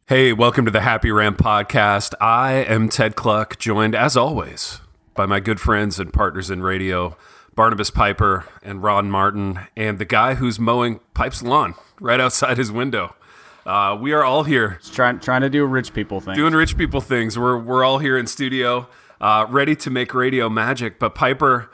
Hey, welcome to the Happy Rant podcast. I am Ted Cluck, joined as always by my good friends and partners in radio, Barnabas Piper and Ron Martin, and the guy who's mowing Pipe's lawn right outside his window. We are all here. Trying to do rich people things. Doing rich people things. We're all here in studio, ready to make radio magic. But Piper,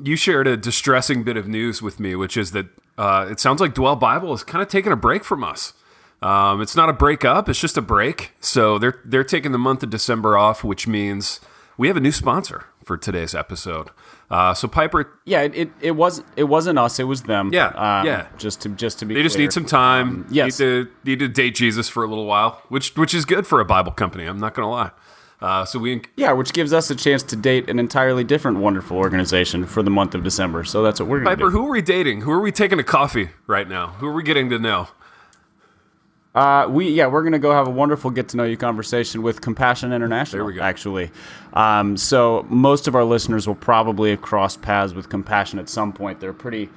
you shared a distressing bit of news with me, which is that it sounds like Dwell Bible is kind of taking a break from us. It's not a breakup, it's just a break. So they're taking the month of December off, which means we have a new sponsor for today's episode. So Piper, yeah, it wasn't us, it was them. Yeah. Just to be they just clear. need some time. Yes, need to date Jesus for a little while, which is good for a Bible company. I'm not going to lie. Which gives us a chance to date an entirely different wonderful organization for the month of December. So that's what we're going to do. Piper, who are we dating? Who are we taking a coffee right now? Who are we getting to know? We're going to go have a wonderful get-to-know-you conversation with Compassion International. There we go. Actually. So most of our listeners will probably have crossed paths with Compassion at some point. They're a pretty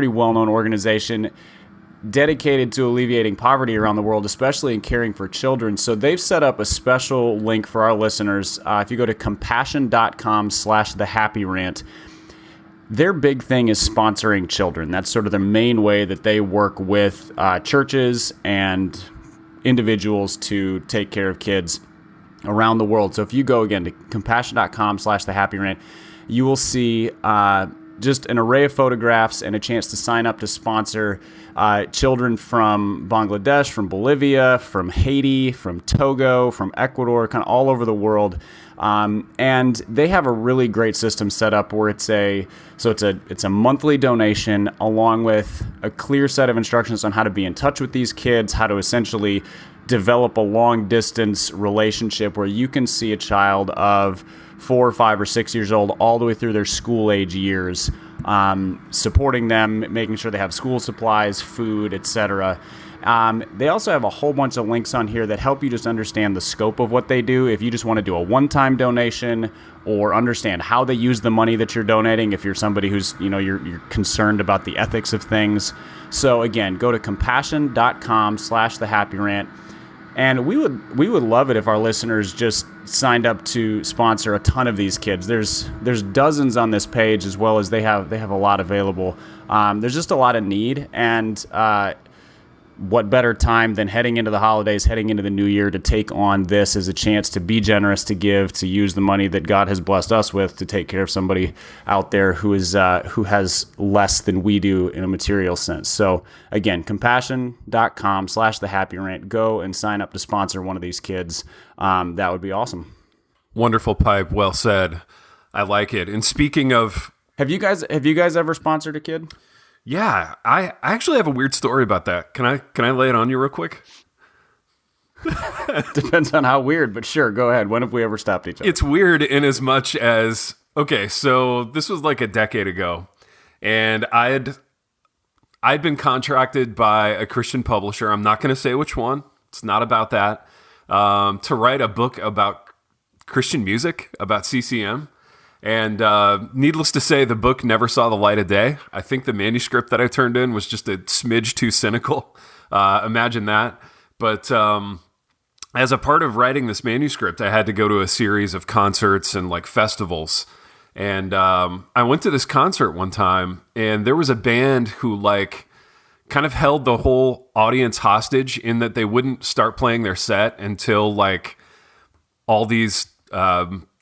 well-known organization dedicated to alleviating poverty around the world, especially in caring for children. So they've set up a special link for our listeners. If you go to compassion.com/thehappyrant, their big thing is sponsoring children. That's sort of the main way that they work with churches and individuals to take care of kids around the world. So if you go again to compassion.com/thehappyrant, you will see just an array of photographs and a chance to sign up to sponsor children from Bangladesh, from Bolivia, from Haiti, from Togo, from Ecuador, kind of all over the world. And they have a really great system set up where it's a monthly donation along with a clear set of instructions on how to be in touch with these kids, how to essentially develop a long distance relationship where you can see a child of 4 or 5 or 6 years old all the way through their school age years, supporting them, making sure they have school supplies, food, etc. They also have a whole bunch of links on here that help you just understand the scope of what they do. If you just want to do a one-time donation or understand how they use the money that you're donating, if you're somebody who's, you're concerned about the ethics of things. So again, go to compassion.com/thehappyrant. And we would love it if our listeners just signed up to sponsor a ton of these kids. There's dozens on this page, as well as they have a lot available. There's just a lot of need, and what better time than heading into the holidays, heading into the new year, to take on this as a chance to be generous, to give, to use the money that God has blessed us with to take care of somebody out there who has less than we do in a material sense. So again, compassion.com/thehappyrant. Go and sign up to sponsor one of these kids. That would be awesome. Wonderful, Pipe. Well said. I like it. And speaking of, have you guys ever sponsored a kid? Yeah, I actually have a weird story about that. Can I lay it on you real quick? Depends on how weird, but sure, go ahead. When have we ever stopped each other? It's weird in as much as, okay, so this was like a decade ago, and I'd been contracted by a Christian publisher. I'm not going to say which one. It's not about that. To write a book about Christian music, about CCM. And needless to say, the book never saw the light of day. I think the manuscript that I turned in was just a smidge too cynical. Imagine that. But as a part of writing this manuscript, I had to go to a series of concerts and like festivals. And I went to this concert one time, and there was a band who like kind of held the whole audience hostage in that they wouldn't start playing their set until like all these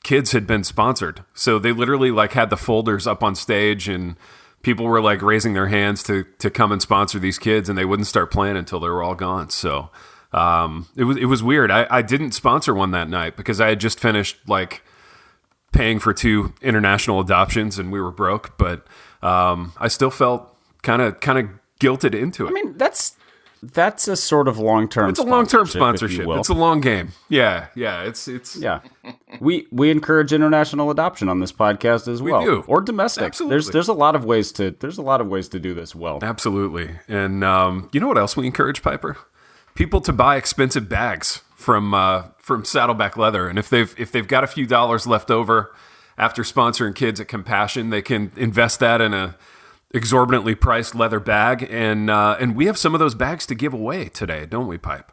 kids had been sponsored. So they literally like had the folders up on stage, and people were like raising their hands to come and sponsor these kids, and they wouldn't start playing until they were all gone. So it was weird. I didn't sponsor one that night because I had just finished like paying for 2 international adoptions, and we were broke. But I still felt kind of guilted into it. I mean, that's a sort of long-term. It's a long-term sponsorship. It's a long game. Yeah. It's yeah. We encourage international adoption on this podcast as well. We do. Or domestic. Absolutely. There's a lot of ways to do this well. Absolutely. And you know what else we encourage, Piper? People to buy expensive bags from Saddleback Leather, and if they've got a few dollars left over after sponsoring kids at Compassion, they can invest that in a exorbitantly priced leather bag, and we have some of those bags to give away today, don't we, Pipe?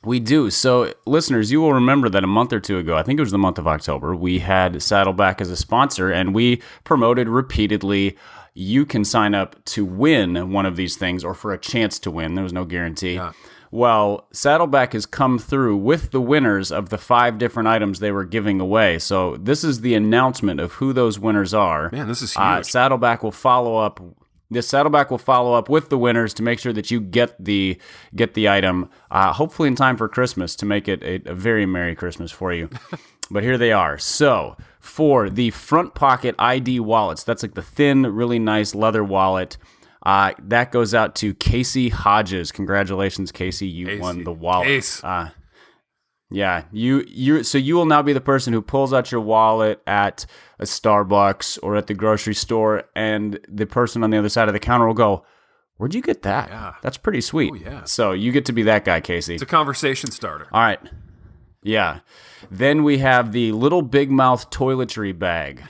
We do. So, listeners, you will remember that a month or two ago, I think it was the month of October, we had Saddleback as a sponsor, and we promoted repeatedly, you can sign up to win one of these things or for a chance to win. There was no guarantee. Yeah. Well, Saddleback has come through with the winners of the 5 different items they were giving away. So this is the announcement of who those winners are. Man, this is huge. Saddleback will follow up. Saddleback will follow up with the winners to make sure that you get the item, hopefully in time for Christmas, to make it a very Merry Christmas for you. But here they are. So for the front pocket ID wallets, that's like the thin, really nice leather wallet. That goes out to Casey Hodges. Congratulations, Casey! You won the wallet. Yeah, so you will now be the person who pulls out your wallet at a Starbucks or at the grocery store, and the person on the other side of the counter will go, "Where'd you get that? Yeah. That's pretty sweet." Oh, yeah. So you get to be that guy, Casey. It's a conversation starter. All right. Yeah. Then we have the Little Big Mouth toiletry bag.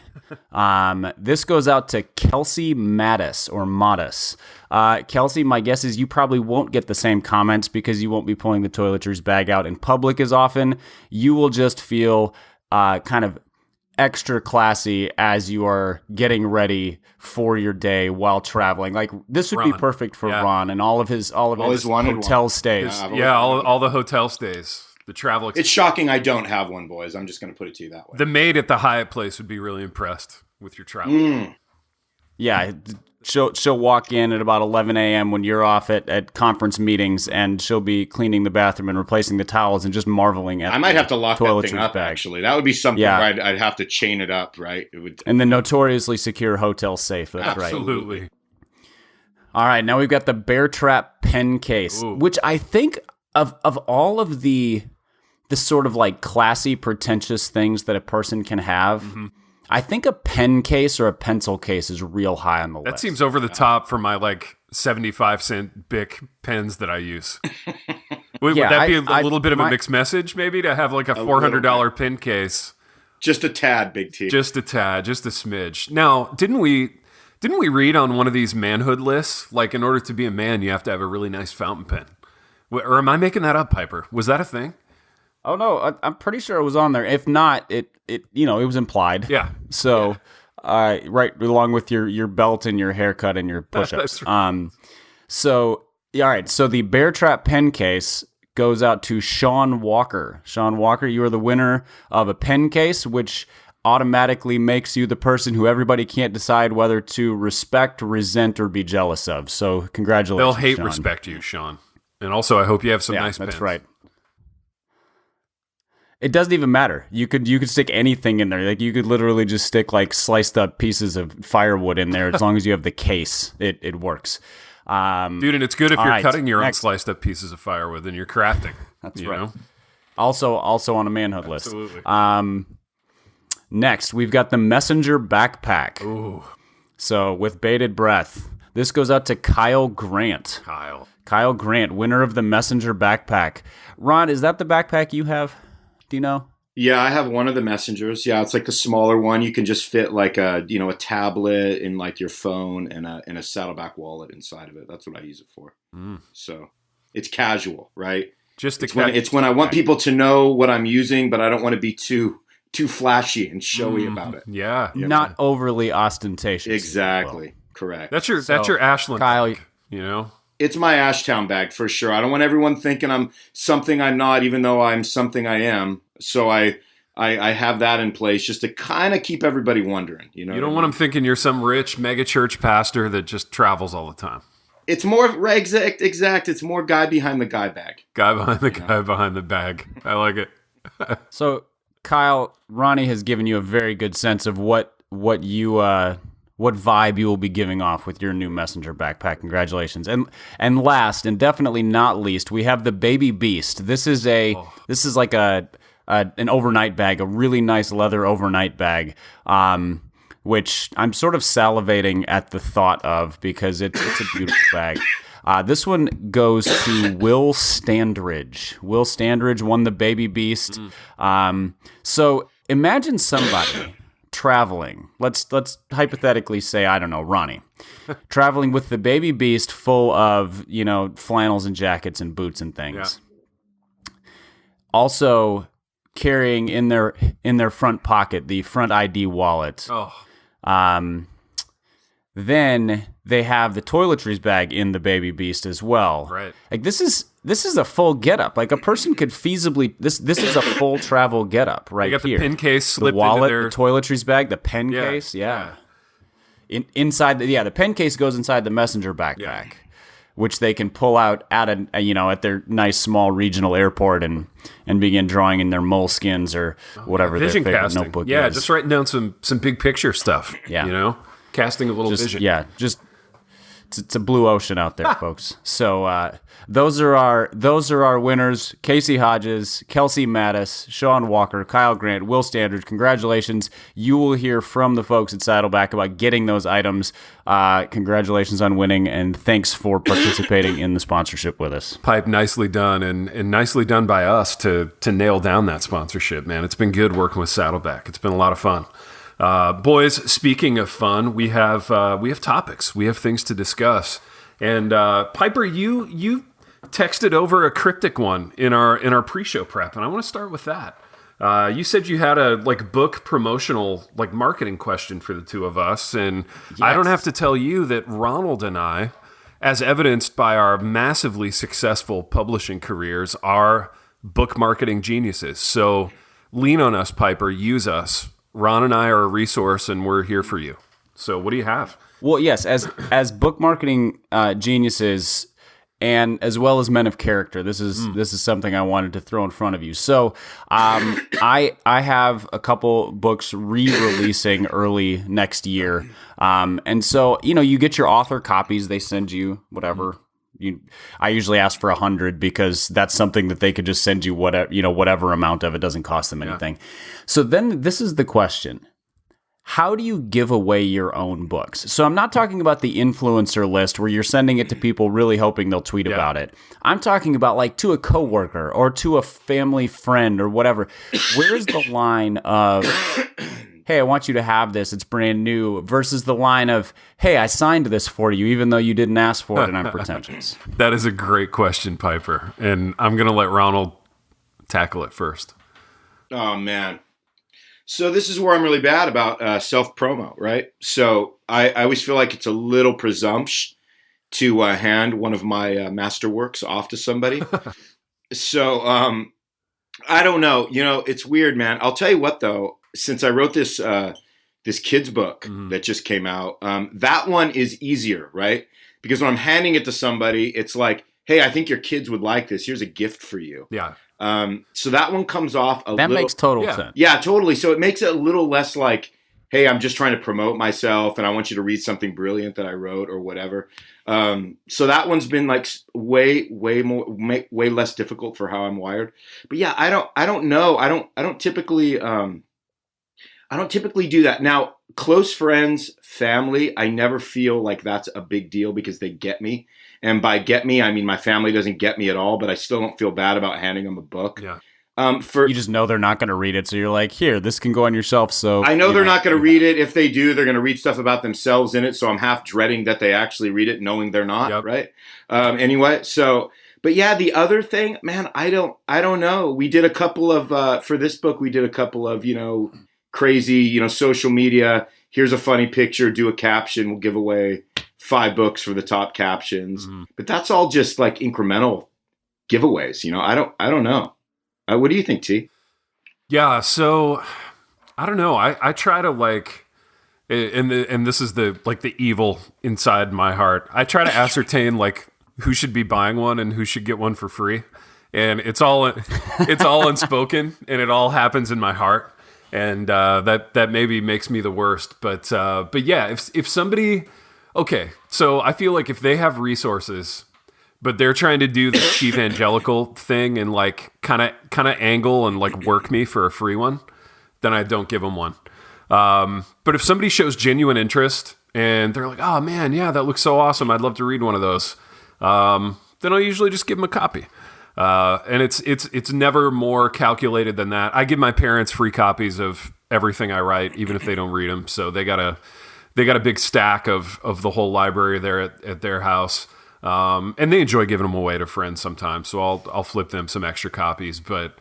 This goes out to Kelsey Mattis or Mattis. Kelsey, my guess is you probably won't get the same comments because you won't be pulling the toiletries bag out in public as often. You will just feel kind of extra classy as you are getting ready for your day while traveling. Like this would be perfect for Ron and all of his hotel stays. All the hotel stays. The travel It's shocking I don't have one, boys. I'm just going to put it to you that way. The maid at the Hyatt place would be really impressed with your travel. Yeah, she'll walk in at about 11 a.m. when you're off at conference meetings, and she'll be cleaning the bathroom and replacing the towels and just marveling at. I might have to lock that thing up. Bag. Actually, that would be something where I'd have to chain it up, right? It would. And the notoriously secure hotel safe. That's Absolutely. Right. All right, now we've got the Bear Trap pen case, which I think of all of the sort of like classy, pretentious things that a person can have. Mm-hmm. I think a pen case or a pencil case is real high on the list. That seems over the top for my like 75-cent Bic pens that I use. Would that be a little bit of a mixed message, maybe, to have like a $400 pen case? Just a tad, Big T. Just a tad, just a smidge. Now, didn't we read on one of these manhood lists, like in order to be a man, you have to have a really nice fountain pen? Or am I making that up, Piper? Was that a thing? Oh no, I'm pretty sure it was on there. If not, it was implied. Yeah. So, right along with your belt and your haircut and your push-ups. Right. So, all right. So the Bear Trap pen case goes out to Sean Walker. Sean Walker, you are the winner of a pen case, which automatically makes you the person who everybody can't decide whether to respect, resent, or be jealous of. So, congratulations. They'll hate Sean. respect you, Sean. And also, I hope you have some nice pens. That's right. It doesn't even matter. You could stick anything in there. Like you could literally just stick like sliced up pieces of firewood in there as long as you have the case. It works. Dude, and it's good if you're cutting your own sliced up pieces of firewood and you're crafting. That's right. Know? Also on a manhood list. Absolutely. Next, we've got the Messenger backpack. Ooh. So with bated breath, this goes out to Kyle Grant. Kyle Grant, winner of the Messenger backpack. Ron, is that the backpack you have? Do you know? Yeah, I have one of the Messengers. Yeah, it's like the smaller one. You can just fit like a tablet and like your phone and a Saddleback wallet inside of it. That's what I use it for. So it's casual, right? It's when I want people to know what I'm using, but I don't want to be too flashy and showy about it. Yeah, not overly ostentatious. Exactly, correct. That's your Ashland, Kyle. It's my Ashtown bag for sure. I don't want everyone thinking I'm something I'm not, even though I'm something I am. So I have that in place just to kind of keep everybody wondering. You don't want them thinking you're some rich mega church pastor that just travels all the time. It's more exact. It's more guy behind the guy bag. Guy behind the guy behind the bag. I like it. So Kyle, Ronnie has given you a very good sense of what vibe you will be giving off with your new Messenger backpack. Congratulations. And last and definitely not least, we have the Baby Beast. This is like an overnight bag, a really nice leather overnight bag, which I'm sort of salivating at the thought of because it's a beautiful bag. This one goes to Will Standridge. Will Standridge won the Baby Beast. So imagine somebody traveling. Let's hypothetically say, I don't know, Ronnie, traveling with the Baby Beast full of, flannels and jackets and boots and things. Yeah. Also carrying in their front pocket the front ID wallet. Then they have the toiletries bag in the Baby Beast as well. Right. Like this is a full getup. Like a person could feasibly this is a full travel getup right here. You got the pen case slipped the wallet, into their... the toiletries bag, the pen case. Yeah. Inside the pen case goes inside the messenger backpack, which they can pull out at at their nice small regional airport and begin drawing in their moleskins or whatever their favorite casting. notebook is. is. Just writing down some big picture stuff. Yeah. Casting a little vision. Yeah, it's a blue ocean out there, folks. So those are our winners: Casey Hodges, Kelsey Mattis, Sean Walker, Kyle Grant, Will Standridge. Congratulations! You will hear from the folks at Saddleback about getting those items. Congratulations on winning, and thanks for participating in the sponsorship with us. Pipe, nicely done, and nicely done by us to nail down that sponsorship, man. It's been good working with Saddleback. It's been a lot of fun. Boys, speaking of fun, we have topics. We have things to discuss. And Piper, you texted over a cryptic one in our pre-show prep, and I want to start with that. You said you had a book promotional marketing question for the two of us, and yes. I don't have to tell you that Ronald and I, as evidenced by our massively successful publishing careers, are book marketing geniuses. So lean on us, Piper. Use us. Ron and I are a resource, and we're here for you. So what do you have? Well, yes, as book marketing geniuses, and as well as men of character, this is something I wanted to throw in front of you. So I have a couple books re-releasing early next year, and so you get your author copies. They send you whatever. I usually ask for 100 because that's something that they could just send you whatever amount of. It doesn't cost them anything. Yeah. So then this is the question. How do you give away your own books? So I'm not talking about the influencer list where you're sending it to people really hoping they'll tweet about it. I'm talking about to a coworker or to a family friend or whatever. Where's the line of, hey, I want you to have this, it's brand new, versus the line of, hey, I signed this for you even though you didn't ask for it and I'm pretentious? That is a great question, Piper. And I'm going to let Ronald tackle it first. Oh, man. So this is where I'm really bad about self-promo, right? So I always feel like it's a little presumption to hand one of my masterworks off to somebody. So I don't know. It's weird, man. I'll tell you what, though. Since I wrote this kid's book that just came out, that one is easier, right? Because when I'm handing it to somebody, it's like, hey, I think your kids would like this. Here's a gift for you. Yeah. So that one comes off a little... That makes total sense. Yeah, totally. So it makes it a little less like, hey, I'm just trying to promote myself and I want you to read something brilliant that I wrote or whatever. So that one's been way less difficult for how I'm wired. But yeah, I don't know. I don't typically do that. Now, close friends, family, I never feel like that's a big deal because they get me. And by get me, I mean my family doesn't get me at all, but I still don't feel bad about handing them a book. Yeah. You just know they're not going to read it, so you're like, here, this can go on your shelf. So I know they're not going to read it. If they do, they're going to read stuff about themselves in it, so I'm half dreading that they actually read it, knowing they're not, right? Anyway, so... But yeah, the other thing, man, I don't know. We did a couple of, for this book, we did a couple of, crazy, social media. Here's a funny picture, do a caption, we'll give away 5 books for the top captions. Mm-hmm. But that's all just incremental giveaways. I don't know. What do you think, T? Yeah, so I don't know. I try to and this is the evil inside my heart. I try to ascertain who should be buying one and who should get one for free. And it's all unspoken and it all happens in my heart. And that maybe makes me the worst. But yeah, if somebody, okay, so I feel like if they have resources, but they're trying to do the chief evangelical thing and kind of angle and work me for a free one, then I don't give them one. But if somebody shows genuine interest and they're like, oh man, yeah, that looks so awesome, I'd love to read one of those. then I'll usually just give them a copy. And it's never more calculated than that. I give my parents free copies of everything I write, even if they don't read them. So they got a big stack of the whole library there at their house. And they enjoy giving them away to friends sometimes. So I'll flip them some extra copies. But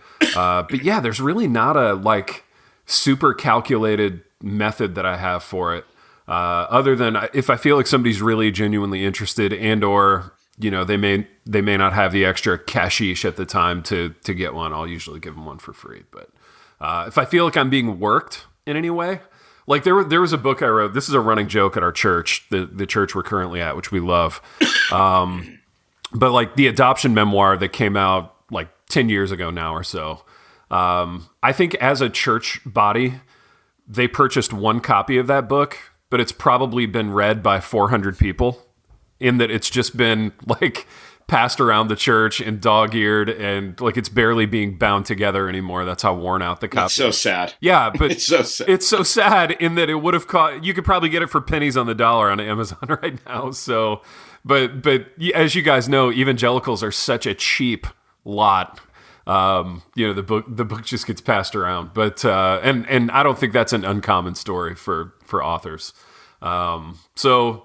yeah, there's really not a like super calculated method that I have for it. Other than if I feel like somebody's really genuinely interested and or, you know, they may not have the extra cashish at the time to get one, I'll usually give them one for free. But if I feel like I'm being worked in any way, like there was a book I wrote. This is a running joke at our church, the church we're currently at, which we love. But like the adoption memoir that came out like 10 years ago now or so. I think as a church body, they purchased one copy of that book, but it's probably been read by 400 people, in that it's just been like passed around the church and dog-eared, and like it's barely being bound together anymore. That's how worn out the copy. It's so sad. Yeah, but It's so sad. It's so sad in that it would have cost. You could probably get it for pennies on the dollar on Amazon right now. So, but as you guys know, evangelicals are such a cheap lot. You know, the book just gets passed around. But and I don't think that's an uncommon story for authors. So.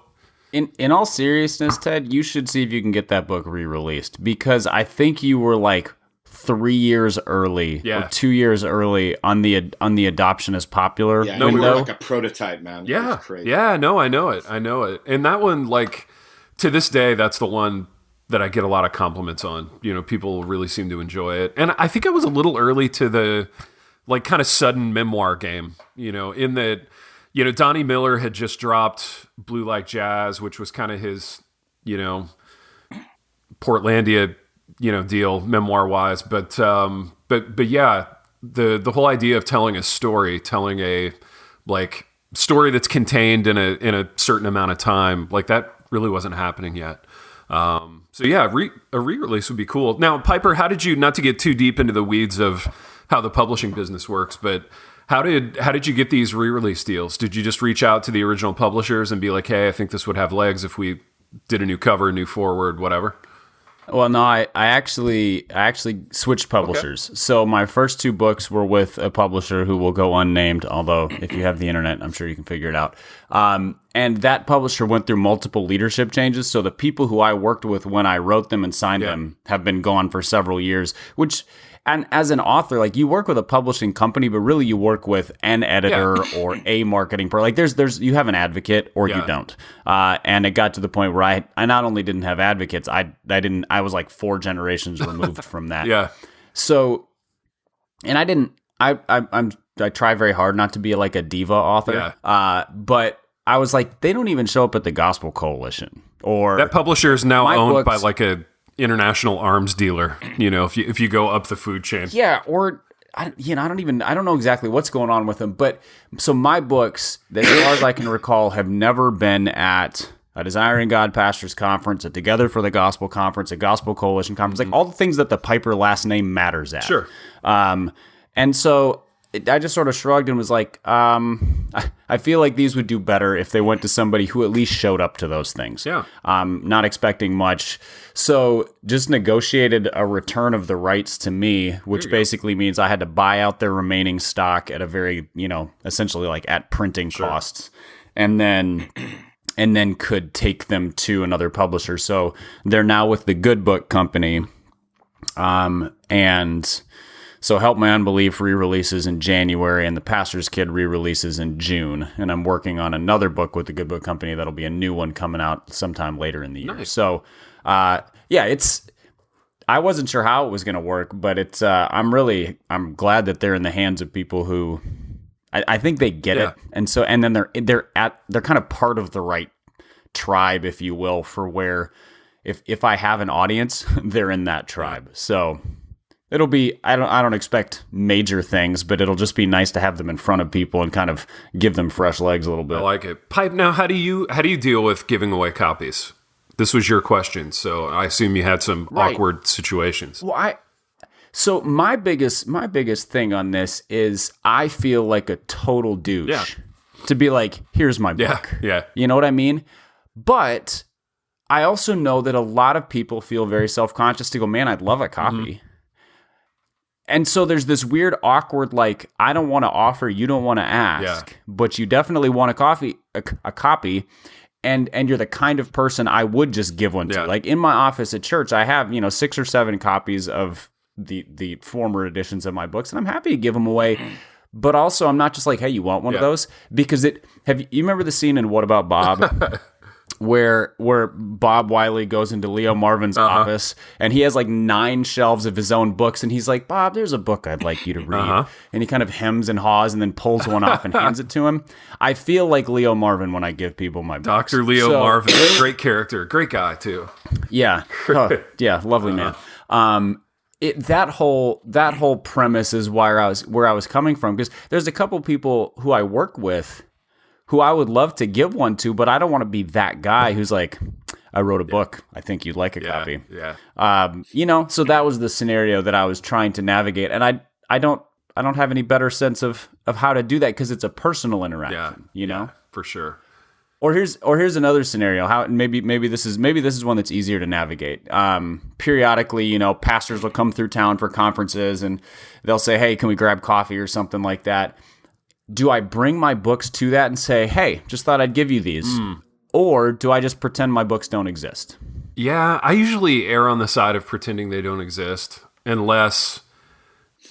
In all seriousness, Ted, you should see if you can get that book re-released, because I think you were like 3 years early or 2 years early on the adoption as popular. Yeah, we were like a prototype, man. Yeah, it was crazy. yeah, no, I know it. And that one, like to this day, that's the one that I get a lot of compliments on. You know, people really seem to enjoy it, and I think I was a little early to the like kind of sudden memoir game. You know, in that. You know, Donnie Miller had just dropped Blue Like Jazz, which was kind of his, you know, Portlandia, you know, deal memoir wise. But yeah, the whole idea of telling a story, telling a like story that's contained in a certain amount of time, like that really wasn't happening yet. So yeah, a re-release would be cool. Now, Piper, how did you, not to get too deep into the weeds of how the publishing business works, but how did you get these re-release deals? Did you just reach out to the original publishers and be like, hey, I think this would have legs if we did a new cover, new forward, whatever? Well, no, I actually switched publishers. Okay. So my first two books were with a publisher who will go unnamed, although if you have the internet, I'm sure you can figure it out. And that publisher went through multiple leadership changes. So the people who I worked with when I wrote them and signed them have been gone for several years, which... And as an author, like you work with a publishing company, but really you work with an editor or a marketing pro. Like there's you have an advocate or you don't. And it got to the point where I not only didn't have advocates, I was like 4 generations removed from that. Yeah. So, and I try very hard not to be like a diva author. Yeah. But I was like, they don't even show up at the Gospel Coalition, or that publisher is now owned by like a international arms dealer, you know, if you go up the food chain. Yeah, or I don't know exactly what's going on with them, but so my books, as far as I can recall, have never been at a Desiring God Pastors Conference, a Together for the Gospel Conference, a Gospel Coalition Conference, like all the things that the Piper last name matters at. Sure. And so I just sort of shrugged and was like, I feel like these would do better if they went to somebody who at least showed up to those things. Yeah. Not expecting much. So just negotiated a return of the rights to me, which basically means I had to buy out their remaining stock at a very, you know, essentially like at printing costs. And then could take them to another publisher. So they're now with the Good Book Company. And so Help My Unbelief re-releases in January, and The Pastor's Kid re-releases in June. And I'm working on another book with the Good Book Company that'll be a new one coming out sometime later in the year. Nice. So, I wasn't sure how it was going to work, but I'm glad that they're in the hands of people who I think they get it. And so, and then they're kind of part of the right tribe, if you will, for where if I have an audience, they're in that tribe. So it'll be, I don't expect major things, but it'll just be nice to have them in front of people and kind of give them fresh legs a little bit. I like it. Pipe, now how do you deal with giving away copies? This was your question, so I assume you had some awkward situations. Well, so my biggest thing on this is I feel like a total douche to be like, here's my book. Yeah. You know what I mean? But I also know that a lot of people feel very self-conscious to go, man, I'd love a copy. And so there's this weird, awkward, like, I don't want to offer, you don't want to ask, but you definitely want a copy, and you're the kind of person I would just give one to. Like in my office at church, I have 6 or 7 copies of the former editions of my books, and I'm happy to give them away. But also, I'm not just like, hey, you want one of those? Because you remember the scene in What About Bob? Where Bob Wiley goes into Leo Marvin's office, and he has like 9 shelves of his own books, and he's like, Bob, there's a book I'd like you to read. And he kind of hems and haws and then pulls one off and hands it to him. I feel like Leo Marvin when I give people my books. Dr. Leo Marvin, great character, great guy too. Yeah. Lovely man. That whole premise is where I was coming from, because there's a couple people who I work with who I would love to give one to, but I don't want to be that guy who's like, I wrote a book, I think you'd like a copy. So that was the scenario that I was trying to navigate, and I don't have any better sense of how to do that, because it's a personal interaction. For sure. Or here's another scenario. How maybe this is one that's easier to navigate. Periodically, pastors will come through town for conferences, and they'll say, "Hey, can we grab coffee or something like that?" Do I bring my books to that and say, "Hey, just thought I'd give you these," or do I just pretend my books don't exist? Yeah, I usually err on the side of pretending they don't exist, unless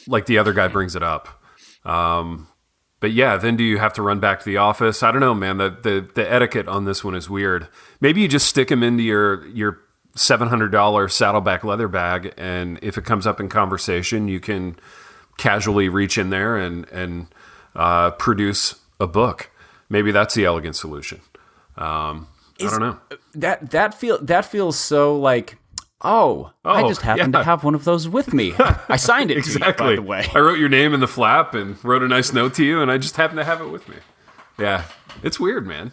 like the other guy brings it up. But yeah, then do you have to run back to the office? I don't know, man. The etiquette on this one is weird. Maybe you just stick them into your $700 Saddleback Leather bag, and if it comes up in conversation, you can casually reach in there and produce a book. Maybe that's the elegant solution. I don't know. That feels so like, I just happened to have one of those with me. I signed it to you, by the way. I wrote your name in the flap and wrote a nice note to you, and I just happened to have it with me. Yeah, it's weird, man.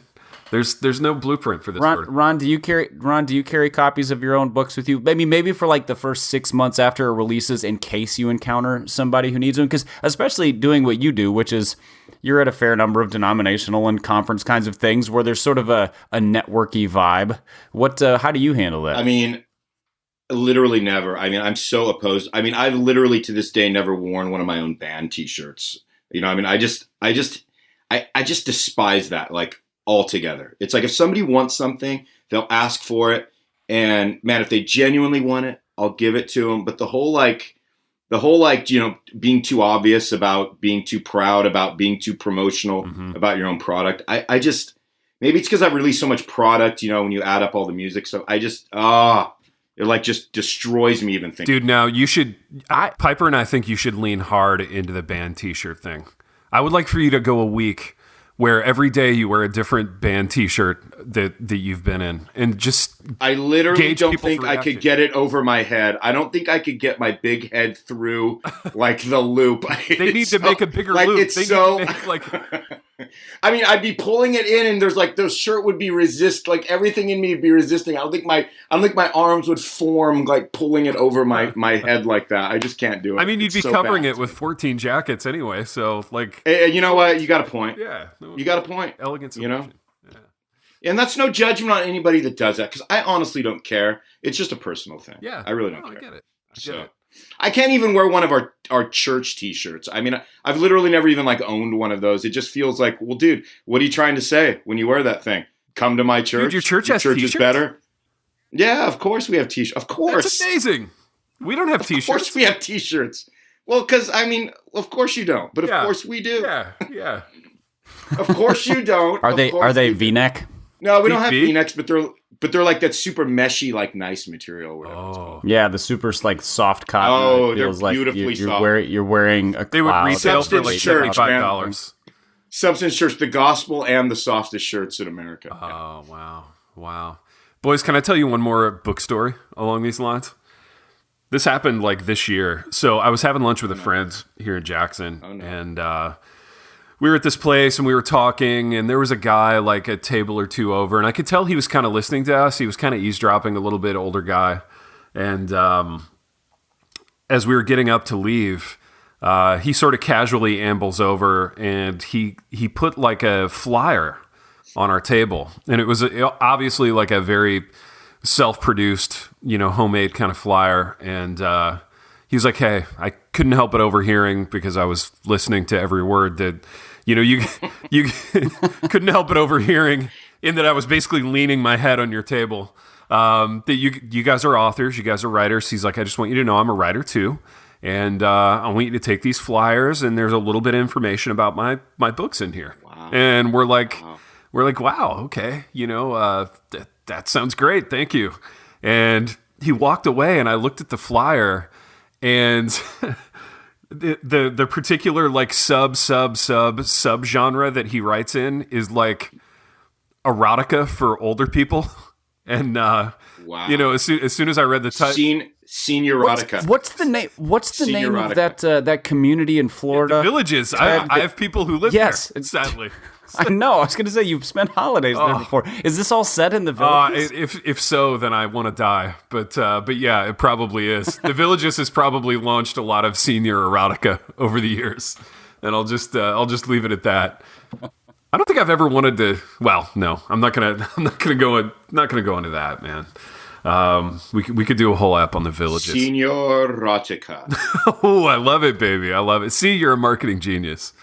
There's no blueprint for this. Ron, do you carry copies of your own books with you? Maybe for like the first 6 months after it releases, in case you encounter somebody who needs them. Because especially doing what you do, which is you're at a fair number of denominational and conference kinds of things where there's sort of a networky vibe. How do you handle that? I mean, literally never. I mean, I'm so opposed. I mean, I've literally to this day never worn one of my own band T-shirts. I mean, I just despise that. Like, altogether. It's like if somebody wants something, they'll ask for it, and man, if they genuinely want it, I'll give it to them. But the whole being too obvious about being too proud about being too promotional about your own product. I just maybe it's because I've released so much product. When you add up all the music, so I just it like just destroys me even thinking. Dude, now Piper and I think you should lean hard into the band T-shirt thing. I would like for you to go a week where every day you wear a different band T-shirt that you've been in, and just I literally don't think I could get it over my head. I don't think I could get my big head through like the loop. They need to make a bigger loop. I mean, I'd be pulling it in, and there's like the shirt would be everything in me would be resisting. I don't think my arms would form like pulling it over my head like that. I just can't do it. I mean, you'd be covering it with 14 jackets anyway. So like, you know what? You got a point. Yeah, you got a point. Elegant solution. And that's no judgment on anybody that does that, because I honestly don't care. It's just a personal thing. Yeah, I really don't care. I get it. I can't even wear one of our church T-shirts. I mean, I've literally never even like owned one of those. It just feels like, well, dude, what are you trying to say when you wear that thing? Come to my church. Dude, your church has T-shirts? Is better. Yeah, of course we have T-shirts. Of course. That's amazing. We don't have T-shirts. Of course we have T-shirts. Well, because, I mean, of course you don't. But of course we do. Yeah. Of course you don't. Are they V-neck? No, we don't have V-necks, but they're like that super meshy, like nice material. Or whatever it's called. Yeah, the super like soft cotton. Oh, they're beautifully soft. You're wearing a They would retail for like $75. Substance shirts, the gospel and the softest shirts in America. Oh, wow. Boys, can I tell you one more book story along these lines? This happened like this year. So I was having lunch with a friend here in Jackson, and we were at this place and we were talking, and there was a guy like a table or two over, and I could tell he was kind of listening to us. He was kind of eavesdropping, a little bit older guy. And as we were getting up to leave, he sort of casually ambles over, and he put like a flyer on our table. And it was obviously like a very self-produced, homemade kind of flyer. And he was like, "Hey, I couldn't help but overhearing because I was listening to every word that, you couldn't help but overhearing in that I was basically leaning my head on your table. That you guys are authors, you guys are writers." He's like, "I just want you to know I'm a writer too. And I want you to take these flyers, and there's a little bit of information about my books in here." Wow. And we're like, "Wow, okay, that sounds great, thank you." And he walked away, and I looked at the flyer, and the particular like sub genre that he writes in is like erotica for older people. And Wow. as soon as I read the title. Senior erotica. What's the name? What's the name of that community in Florida? The Villages. I have people who live there. Sadly, I know. I was going to say you've spent holidays there before. Is this all set in the Villages? If so, then I want to die. But yeah, it probably is. The Villages has probably launched a lot of senior erotica over the years, and I'll just leave it at that. I don't think I've ever wanted to. Well, no, I'm not gonna go into that, man. We could do a whole app on the Villages. Senior erotica. Oh, I love it, baby. I love it. See, you're a marketing genius.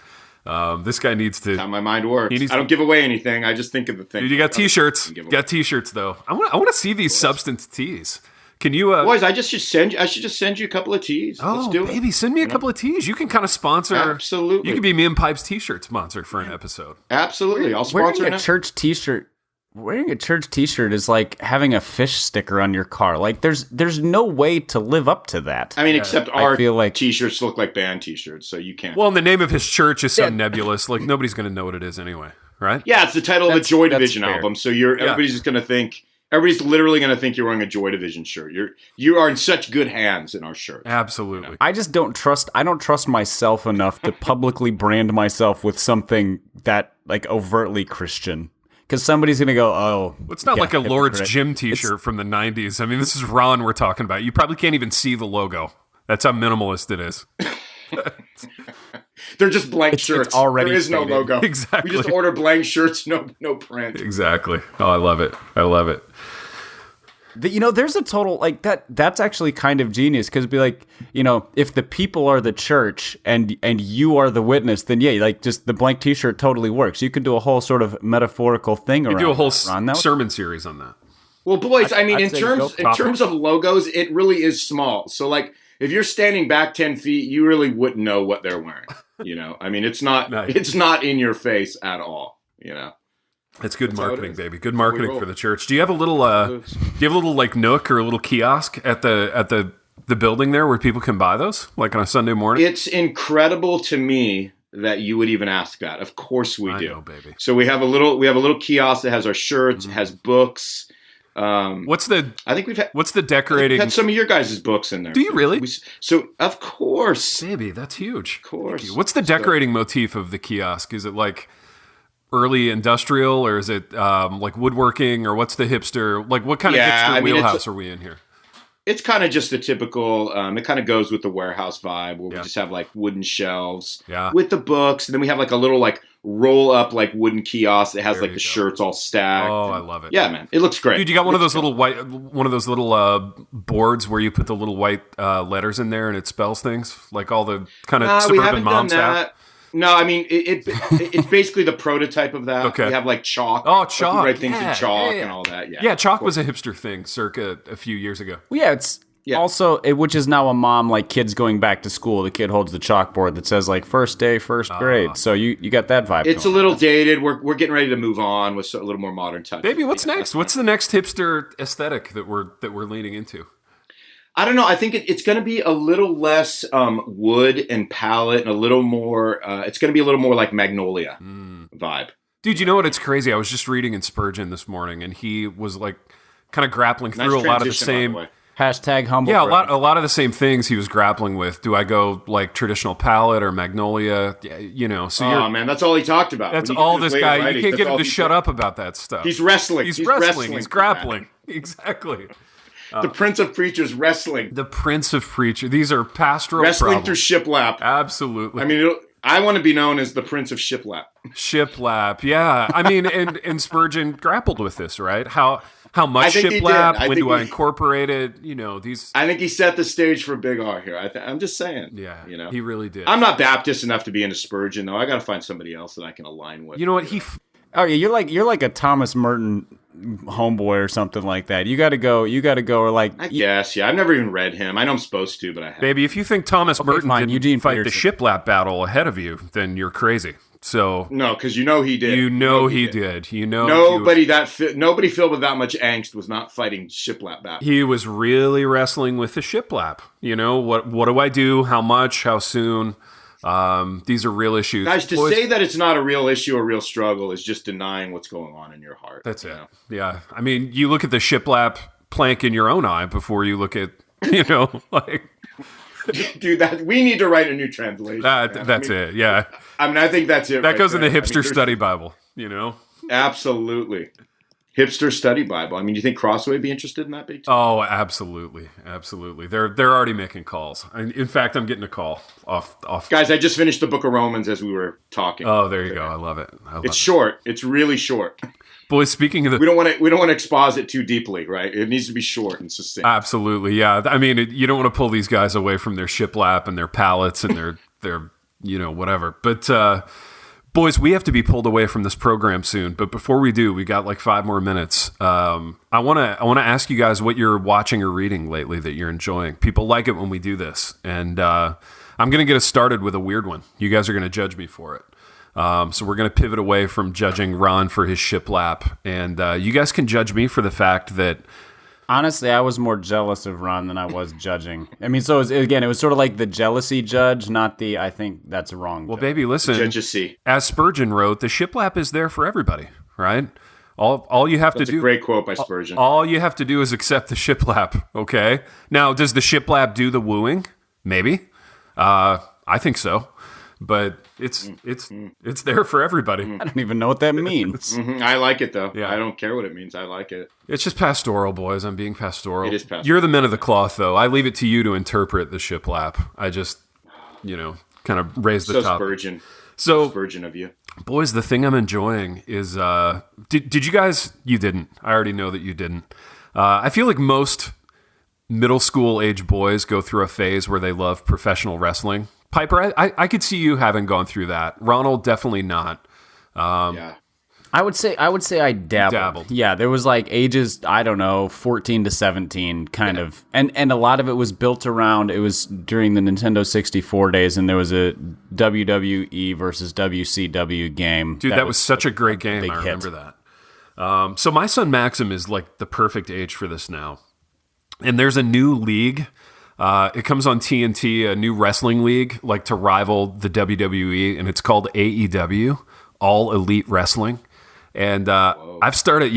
This guy needs to. That's how my mind works. I don't give away anything. I just think of the thing. Dude, you got T-shirts. You got T-shirts though. I want to see these substance tees. Can you, boys? I should just send you a couple of tees. Let's do baby, send me a couple of tees. You can kind of sponsor. Absolutely. You can be me and Pipe's T-shirt sponsor for an episode. Absolutely, I'll sponsor wearing a church T-shirt. Wearing a church T-shirt is like having a fish sticker on your car. Like there's no way to live up to that. I mean, except our T-shirts look like band T-shirts, so you can't. Well, and the name of his church is so nebulous. Like nobody's going to know what it is anyway, right? Yeah, it's the title of the Joy Division album. So everybody's just going to think. Everybody's literally going to think you're wearing a Joy Division shirt. You are in such good hands in our shirt. Absolutely. I just don't trust. I don't trust myself enough to publicly brand myself with something that like overtly Christian. Because somebody's going to go, "Oh, it's not like a Lord's Gym T-shirt from the 90s. I mean, this is Ron we're talking about. You probably can't even see the logo. That's how minimalist it is." They're just blank shirts. Already there is no faded. logo. Exactly. We just order blank shirts, no print. Exactly. Oh, I love it. There's a total like that. That's actually kind of genius because be like, if the people are the church and you are the witness, then yeah, like just the blank T-shirt totally works. You can do a whole sort of metaphorical thing around. You do a whole that, sermon series on that. Well, boys, I mean, in terms of logos, it really is small. So like, if you're standing back 10 feet, you really wouldn't know what they're wearing. I mean, it's not Nice. It's not in your face at all. It's good marketing, baby. Good marketing for the church. Do you have a little like nook or a little kiosk at the building there where people can buy those, like on a Sunday morning? It's incredible to me that you would even ask that. Of course we do, I know, baby. So we have a little kiosk that has our shirts, it has books. What's the decorating? We've had some of your guys' books in there. Do you really? So of course, baby, that's huge. Of course. What's the decorating motif of the kiosk? Is it like early industrial, or is it like woodworking, or what's the hipster? Like, what kind of hipster wheelhouse are we in here? It's kind of just the typical. It kind of goes with the warehouse vibe, where we just have like wooden shelves with the books, and then we have like a little like roll up like wooden kiosk that has like the shirts all stacked. Oh, I love it. Yeah, man, it looks great. Dude, you got one of those little boards where you put the little white letters in there and it spells things, like all the kind of suburban moms have. No, I mean it's basically the prototype of that. Okay. We have like chalk. Oh, chalk. Like we write things in chalk and all that. Yeah, chalk was a hipster thing circa a few years ago. Well, yeah, it's also which is now a mom, like kids going back to school. The kid holds the chalkboard that says like first day, first grade. So you got that vibe. It's a little dated. We're getting ready to move on with a little more modern touch. Baby, what's next? What's the next hipster aesthetic that we're leaning into? I don't know. I think it's going to be a little less wood and palette and a little more. It's going to be a little more like Magnolia vibe. Dude, you know what? It's crazy. I was just reading in Spurgeon this morning, and he was like kind of grappling through a lot of the same. #humble. Yeah, a lot of the same things he was grappling with. Do I go like traditional palette or Magnolia? Yeah, So man, that's all he talked about. That's all this guy. You can't get him to shut up about that stuff. He's wrestling. He's wrestling. He's grappling. Exactly. The Prince of Preachers wrestling. The Prince of Preachers. These are pastoral wrestling problems. through shiplap. Absolutely. I mean, I want to be known as the Prince of Shiplap. Shiplap. Yeah. I mean, and Spurgeon grappled with this, right? How How much think he did. shiplap? When do I incorporate it? These. I think he set the stage for Big R here. I'm just saying. Yeah, he really did. I'm not Baptist enough to be into Spurgeon, though. I got to find somebody else that I can align with. You know what? Oh yeah, you're like a Thomas Merton homeboy or something like that. You got to go. I guess. Yeah, I've never even read him. I know I'm supposed to, but I haven't. Baby, if you think Thomas Merton didn't Eugene fight Peterson. the shiplap battle ahead of you, then you're crazy. So no, because he did. He did. Nobody filled with that much angst was not fighting shiplap battle. He was really wrestling with the shiplap. What do I do? How much? How soon? These are real issues. Guys, to say that it's not a real issue, a real struggle, is just denying what's going on in your heart. That's it. Yeah. I mean, you look at the shiplap plank in your own eye before you look at, like... Dude, we need to write a new translation. That's it, yeah. I think that's it. That goes in the hipster study Bible, Absolutely. Hipster study Bible. Do you think Crossway would be interested in that big too? Oh, absolutely. Absolutely. They're already making calls. In fact, I'm getting a call off. Guys, I just finished the book of Romans as we were talking. Oh, there you go. I love it. It's short. It's really short. Boys, speaking of we don't want to exposit too deeply, right? It needs to be short and succinct. Absolutely, yeah. You don't want to pull these guys away from their shiplap and their pallets and their whatever. But boys, we have to be pulled away from this program soon. But before we do, we got like 5 more minutes. I want to ask you guys what you're watching or reading lately that you're enjoying. People like it when we do this, and I'm going to get us started with a weird one. You guys are going to judge me for it. So we're going to pivot away from judging Ron for his shiplap, and you guys can judge me for the fact that... Honestly, I was more jealous of Ron than I was judging. It was sort of like the jealousy judge, not the, I think that's wrong. Well, baby, listen, Judge-a-see. As Spurgeon wrote, the shiplap is there for everybody, right? All you have That's to do... a great quote by Spurgeon. All you have to do is accept the shiplap, okay? Now, does the shiplap do the wooing? Maybe. I think so. But it's there for everybody. I don't even know what that means. I like it, though. Yeah. I don't care what it means. I like it. It's just pastoral, boys. I'm being pastoral. It is pastoral. You're the men of the cloth, though. I leave it to you to interpret the shiplap. I just, kind of raise the top. Spurgeon. So Spurgeon of you. Boys, the thing I'm enjoying is, did you guys, you didn't. I already know that you didn't. I feel like most middle school age boys go through a phase where they love professional wrestling. Piper, I could see you having gone through that. Ronald, definitely not. Yeah. I would say I dabbled. Yeah, there was like ages, I don't know, 14 to 17 kind of. And a lot of it was built around, it was during the Nintendo 64 days, and there was a WWE versus WCW game. Dude, that was such a great game. I remember that. So my son Maxim is like the perfect age for this now. And there's a new league. It comes on TNT, a new wrestling league, like to rival the WWE, and it's called AEW, All Elite Wrestling. And I've started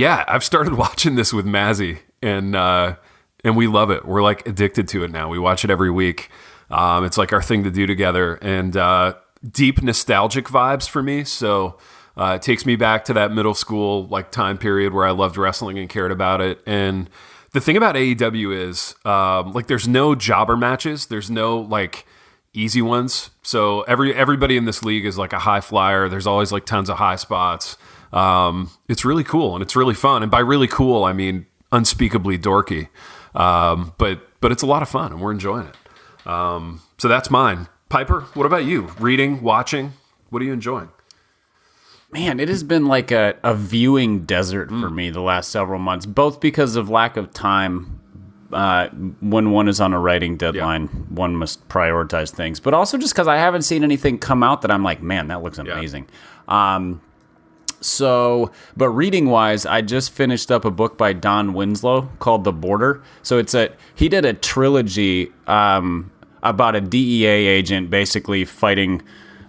watching this with Mazzy, and we love it. We're like addicted to it now. We watch it every week. It's like our thing to do together, and deep nostalgic vibes for me. So it takes me back to that middle school like time period where I loved wrestling and cared about it. And the thing about AEW is, like, there's no jobber matches. There's no, like, easy ones. So everybody in this league is, like, a high flyer. There's always, like, tons of high spots. It's really cool, and it's really fun. And by really cool, I mean unspeakably dorky. But it's a lot of fun, and we're enjoying it. So that's mine. Piper, what about you? Reading, watching? What are you enjoying? Man, it has been like a viewing desert for me the last several months, both because of lack of time. When one is on a writing deadline, one must prioritize things, but also just because I haven't seen anything come out that I'm like, man, that looks amazing. But reading-wise, I just finished up a book by Don Winslow called The Border. So he did a trilogy about a DEA agent basically fighting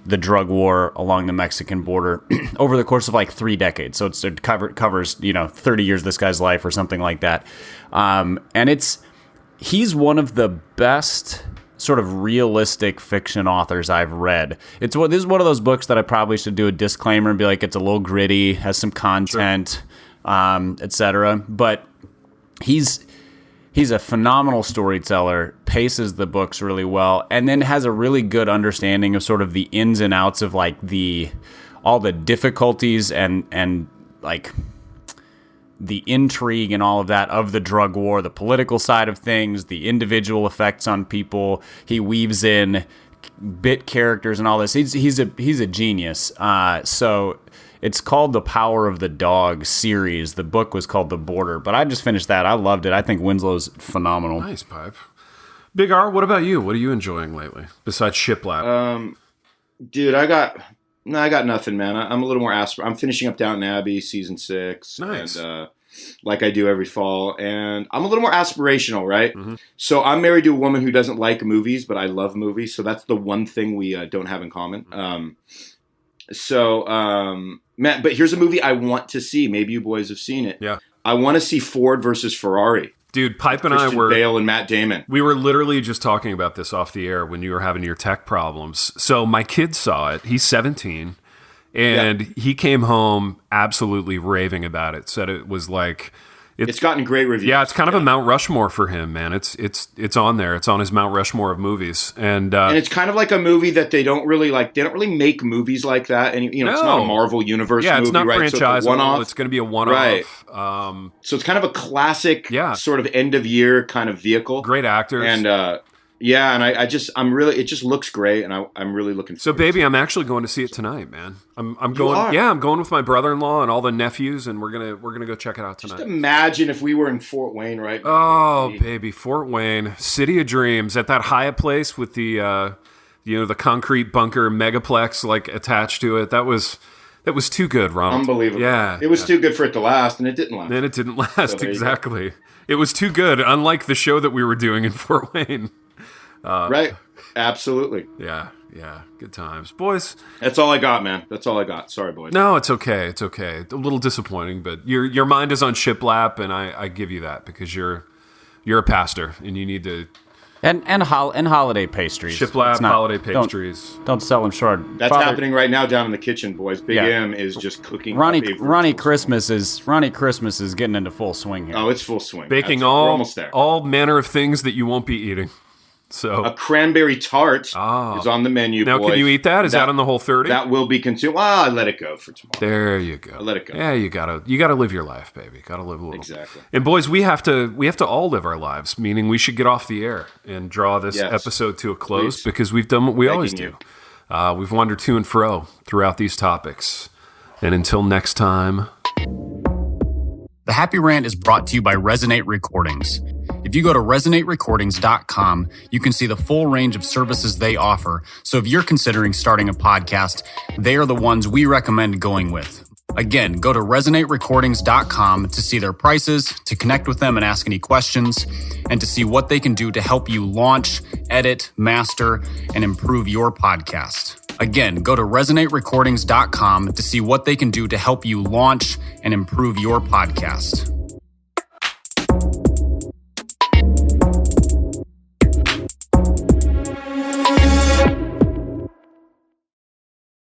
the drug war along the Mexican border over the course of like 3 decades. So it covers 30 years of this guy's life or something like that. And he's one of the best sort of realistic fiction authors I've read. This is one of those books that I probably should do a disclaimer and be like, it's a little gritty, has some content, etc. But he's a phenomenal storyteller, paces the books really well, and then has a really good understanding of sort of the ins and outs of like all the difficulties and like the intrigue and all of that of the drug war, the political side of things, the individual effects on people. He weaves in bit characters and all this. He's a genius. So it's called The Power of the Dog series. The book was called The Border, but I just finished that. I loved it. I think Winslow's phenomenal. Nice, Pipe. Big R, what about you? What are you enjoying lately besides Shiplap? Dude, I got nothing, man. I'm a little more I'm finishing up Downton Abbey season 6. Nice. And, like I do every fall, and I'm a little more aspirational, right? Mm-hmm. So I'm married to a woman who doesn't like movies, but I love movies. So that's the one thing we don't have in common. Matt, but here's a movie I want to see. Maybe you boys have seen it. Yeah. I want to see Ford versus Ferrari. Dude, Pipe and Christian I were... Bale and Matt Damon. We were literally just talking about this off the air when you were having your tech problems. So my kid saw it. He's 17. And he came home absolutely raving about it. Said it was like... It's gotten great reviews. Yeah, it's kind of a Mount Rushmore for him, man. It's on there. It's on his Mount Rushmore of movies, and it's kind of like a movie that they don't really like. They don't really make movies like that, and it's not a Marvel Universe movie, it's not right? franchisable. So it's going to be a one-off, right? So it's kind of a classic, sort of end of year kind of vehicle. Great actors, and it just looks great, and I'm really looking forward. So, baby, I'm actually going to see it tonight, man. I'm going. Are? Yeah, I'm going with my brother-in-law and all the nephews, and we're gonna go check it out tonight. Just imagine if we were in Fort Wayne, right? Oh, baby, Fort Wayne, City of Dreams, at that Hyatt place with the the concrete bunker megaplex like attached to it. That was too good, Ronald. Unbelievable. Yeah, it was too good for it to last, and it didn't last. And it didn't last, so exactly. It was too good, unlike the show that we were doing in Fort Wayne. Right. Absolutely. Yeah. Good times. Boys. That's all I got, man. That's all I got. Sorry, boys. No, it's okay. It's okay. A little disappointing, but your mind is on shiplap, and I give you that because you're a pastor and you need to... And holiday pastries. Shiplap, holiday pastries. Don't sell them short. That's happening right now down in the kitchen, boys. Big M is just cooking. Ronnie Christmas is getting into full swing here. Oh, it's full swing. Baking all manner of things that you won't be eating. So a cranberry tart is on the menu. Now, boys. Can you eat that? Is that on the whole 30? That will be consumed. I let it go for tomorrow. There you go. I let it go. Yeah, you gotta live your life, baby. Gotta live a little. Exactly. And boys, we have to all live our lives. Meaning, we should get off the air and draw this episode to a close because we've done what we always do. We've wandered to and fro throughout these topics. And until next time. The Happy Rant is brought to you by Resonate Recordings. If you go to resonaterecordings.com, you can see the full range of services they offer. So if you're considering starting a podcast, they are the ones we recommend going with. Again, go to resonaterecordings.com to see their prices, to connect with them and ask any questions, and to see what they can do to help you launch, edit, master, and improve your podcast. Again, go to resonaterecordings.com to see what they can do to help you launch and improve your podcast.